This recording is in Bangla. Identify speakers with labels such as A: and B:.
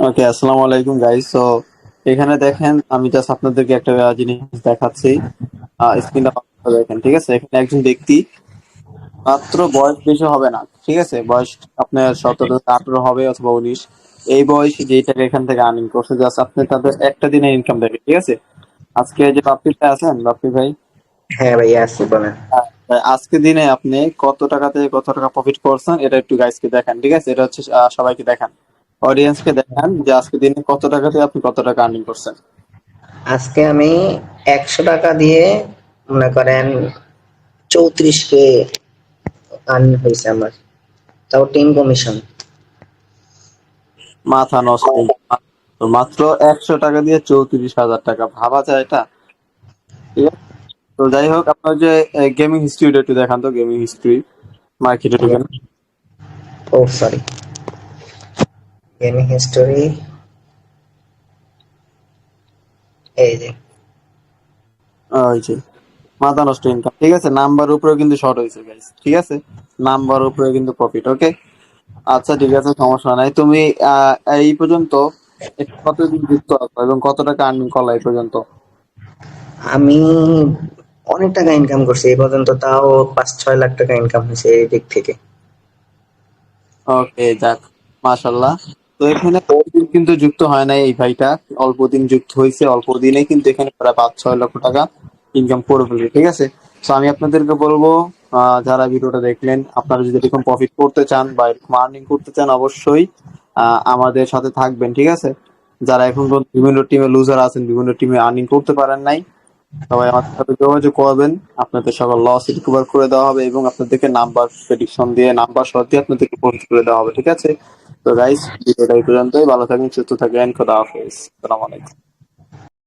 A: ওকে, আসসালামু আলাইকুম গাইস। তো এখানে দেখেন, আমি জাস্ট আপনাদেরকে একটা জিনিস দেখাচ্ছি। স্ক্রিনটা দেখেন, ঠিক আছে? এখানে একজন ব্যক্তি মাত্র বয়স বেশি হবে না, ঠিক আছে? বয়স আপনার 17 18 হবে অথবা 19। এই বয়সে যেই টাকা এখান থেকে আর্নিং করছে, জাস্ট আপনি তাদের একটা দিনের ইনকাম দেখেন, ঠিক আছে? আজকে যে বাপ্পি ভাই আছেন, বাপ্পি ভাই,
B: হ্যাঁ ভাইয়া আছি বলেন।
A: আজকে দিনে আপনি কত টাকা থেকে কত টাকা প্রফিট করছেন এটা একটু গাইসকে দেখান, ঠিক আছে? এটা হচ্ছে সবাইকে দেখান, অডিয়েন্সকে দেখান যে আজকে দিনে কত টাকা থেকে আপনি কত টাকা আর্নিং করছেন।
B: আজকে আমি 100 টাকা দিয়ে মনে করেন 34K আর্ন হয়েছে আমার, তাও টিম কমিশন।
A: মাথা নষ্ট! তো মাত্র 100 টাকা দিয়ে 34,000 টাকা, ভাবা যায় এটা? ঠিক আছে। তো যাই হোক, আপনার যে গেমিং হিস্ট্রিটা একটু দেখান তো, গেমিং হিস্ট্রি মার্কেটে ঢুকেন।
B: ও সরি, গেমিং হিস্টোরি, এই যে।
A: ওই যে মাথা নষ্ট ইনকাম, ঠিক আছে? নাম্বার উপরেও কিন্তু শর্ট হয়েছে গাইস, ঠিক আছে? নাম্বার উপরে কিন্তু প্রফিট। ওকে, আচ্ছা ঠিক আছে, সমস্যা নাই। তুমি এই পর্যন্ত কতদিন যুক্ত আছো এবং কত টাকা আর্নিং করলা এই পর্যন্ত?
B: আমি অনেক টাকা ইনকাম করছি এই পর্যন্ত, তাও 5-6 লাখ টাকা ইনকাম হয়েছে এই দিক থেকে।
A: ওকে, যাক, মাশাল্লাহ। তো এখানে বহুদিন কিন্তু যুক্ত হয় নাই এই ভাইটা, অল্প দিন যুক্ত হয়েছে, অল্প দিনে কিন্তু এখানে প্রায় 5-6 লক্ষ টাকা ইনকাম করে ফেলবে, ঠিক আছে? তো আমি আপনাদেরকে বলবো, যারা ভিডিওটা দেখলেন, আপনারা যদি এরকম প্রফিট করতে চান বা এরকম আর্নিং করতে চান, অবশ্যই আমাদের সাথে থাকবেন, ঠিক আছে? যারা এখন পর্যন্ত বিভিন্ন টিমে লুজার আছেন, বিভিন্ন টিমে আর্নিং করতে পারেন নাই, সবাই আমাদের সাথে যোগাযোগ করবেন। আপনাদের সকল লস রিকভার করে দেওয়া হবে এবং আপনাদেরকে নাম্বার প্রেডিকশন দিয়ে, নাম্বার শর্ট দিয়ে আপনাদেরকে পরিচিত করে দেওয়া হবে, ঠিক আছে? তো গাইস, ভিডিওটা এই পর্যন্তই। ভালো থাকবেন, সুস্থ থাকবেন, খোদা হাফেজ, আসসালামু আলাইকুম।